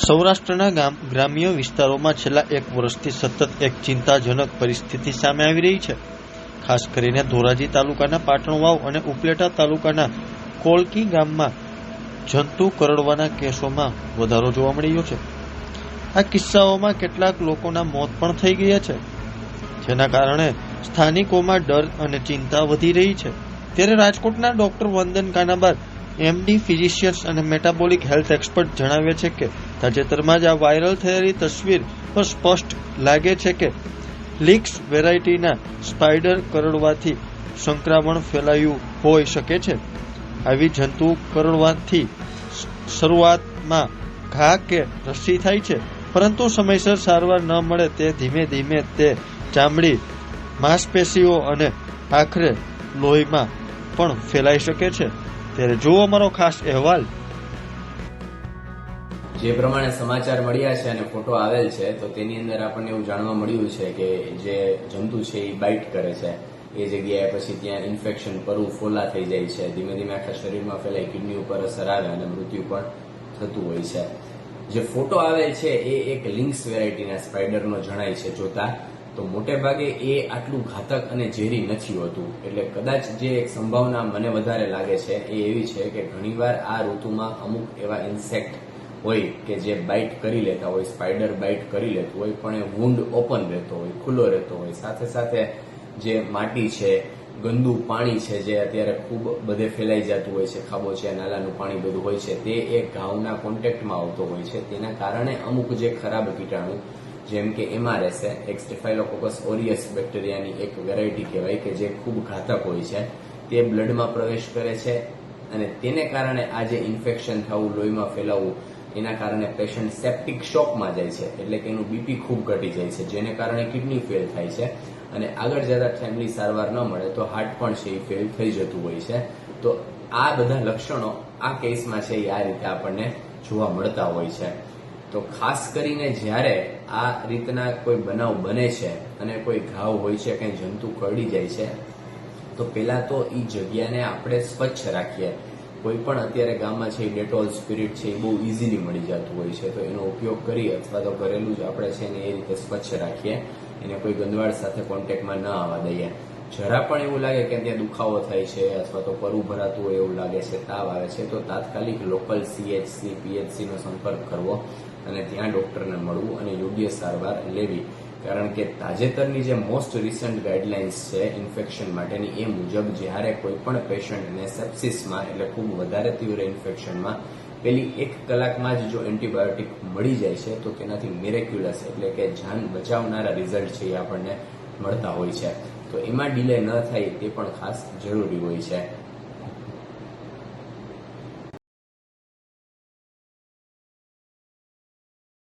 સૌરાષ્ટ્રના ગ્રામ્ય વિસ્તારોમાં છેલ્લા 1 વર્ષથી સતત એક ચિંતાજનક પરિસ્થિતિ સામે આવી રહી છે. ખાસ કરીને ધોરાજી તાલુકાના પાટણ વાવ અને ઉપલેટા તાલુકાના કોલકી ગામમાં જંતુ કરડવાના કેસોમાં વધારો જોવા મળી રહ્યો છે. આ કિસ્સાઓમાં કેટલાક લોકોના મોત પણ થઈ ગયા છે, જેના કારણે સ્થાનિકોમાં ડર અને ચિંતા વધી રહી છે. ત્યારે રાજકોટના ડોક્ટર વંદન કાનાબાર MD ફિઝિશિયન્સ અને મેટાબોલિક હેલ્થ એક્સપર્ટ જણાવે છે કે તાજેતરમાં જ આ વાયરલ થયેલી તસવીર પર સ્પષ્ટ લાગે છે કે લીક્સ વેરાયટીના સ્પાઈડર કરડવાથી સંક્રમણ ફેલાયું હોઈ શકે છે. આવી જંતુ કરડવાથી શરૂઆતમાં ઘા કે રસી થાય છે, પરંતુ સમયસર સારવાર ન મળે તે ધીમે ધીમે તે ચામડી, માંસપેશીઓ અને આખરે લોહીમાં પણ ફેલાઈ શકે છે. ત્યારે જુઓ અમારો ખાસ અહેવાલ. જે પ્રમાણે સમાચાર મળ્યા છે અને ફોટો આવેલ છે, તો તેની અંદર આપણને એવું જાણવા મળ્યું છે કે જે જંતુ છે એ બાઇટ કરે છે. એ જગ્યાએ પછી ત્યાં ઇન્ફેક્શન, પરવું ફોલા થઈ જાય છે, ધીમે ધીમે આખા શરીરમાં ફેલાઈ, કિડની ઉપર અસર આવે અને મૃત્યુ પણ થતું હોય છે. જે ફોટો આવેલ છે એ એક લિંક્સ વેરાયટીના સ્પાઈડરનો જણાય છે જોતા, તો મોટે ભાગે એ આટલું ઘાતક અને ઝેરી નથી હોતું. એટલે કદાચ જે એક સંભાવના મને વધારે લાગે છે એ એવી છે કે ઘણીવાર આ ઋતુમાં અમુક એવા ઇન્સેક્ટ હોય કે જે બાઇટ કરી લેતા હોય, સ્પાઈડર બાઇટ કરી લેતું હોય, પણ એ વુન્ડ ઓપન રહેતો હોય, ખુલ્લો રહેતો હોય. સાથે સાથે જે માટી છે, ગંદુ પાણી છે, જે અત્યારે ખૂબ બધે ફેલાઈ જતું હોય છે, ખાબોચિયા, નાલાનું પાણી બધું હોય છે, તે એ ઘાવના કોન્ટેક્ટમાં આવતો હોય છે. તેના કારણે અમુક જે ખરાબ કીટાણુ, જેમ કે MRSA, એક સ્ટેફાઇલોકોકસ ઓરિયસ બેક્ટેરિયાની એક વેરાયટી કહેવાય કે જે ખૂબ ઘાતક હોય છે, તે બ્લડમાં પ્રવેશ કરે છે અને તેને કારણે આ જે ઇન્ફેક્શન થવું, લોહીમાં ફેલાવવું, એના કારણે પેશન્ટ સેપ્ટિક શોકમાં જાય છે. એટલે કે એનું BP ખૂબ ઘટી જાય છે, જેને કારણે કિડની ફેલ થાય છે અને આગળ જતા ટાઈમલી સારવાર ન મળે તો હાર્ટ પણ છે એ ફેલ થઈ જતું હોય છે. તો આ બધા લક્ષણો આ કેસમાં છે એ આ રીતે આપણને જોવા મળતા હોય છે. તો ખાસ કરીને જ્યારે આ રીતના કોઈ બનાવ બને છે અને કોઈ ઘાવ હોય છે, કંઈ જંતુ કરડી જાય છે, તો પહેલા તો એ જગ્યાને આપણે સ્વચ્છ રાખીએ. કોઈ પણ અત્યારે ગામમાં છે ડેટોલ સ્પિરિટ છે એ બહુ ઇઝીલી મળી જતું હોય છે, તો એનો ઉપયોગ કરી અથવા તો ઘરેલું જ આપણે છે ને એ રીતે સ્વચ્છ રાખીએ. એને કોઈ ગંદવાડ સાથે કોન્ટેક્ટમાં ન આવવા દઈએ. જરા પણ એવું લાગે કે ત્યાં દુખાવો થાય છે અથવા તો પરવું ભરાતું હોય એવું લાગે છે, તાવ આવે છે, તો તાત્કાલિક લોકલ CHC, PHC નો સંપર્ક કરવો અને ત્યાં ડોક્ટરને મળવું અને યોગ્ય સારવાર લેવી. કારણ કે તાજેતરની જે મોસ્ટ રિસન્ટ ગાઈડલાઇન્સ છે ઇન્ફેક્શન માટેની, એ મુજબ જ્યારે કોઈ પણ પેશન્ટને સેપ્સિસમાં, એટલે ખૂબ વધારે તીવ્ર ઇન્ફેક્શનમાં પેલી 1 કલાકમાં જ જો એન્ટીબાયોટિક મળી જાય છે, તો તેનાથી મિરેક્યુલસ, એટલે કે જાન બચાવનારા રિઝલ્ટ છે એ આપણને મળતા હોય છે. તો એમાં ડિલે ન થાય તે પણ ખાસ જરૂરી હોય છે.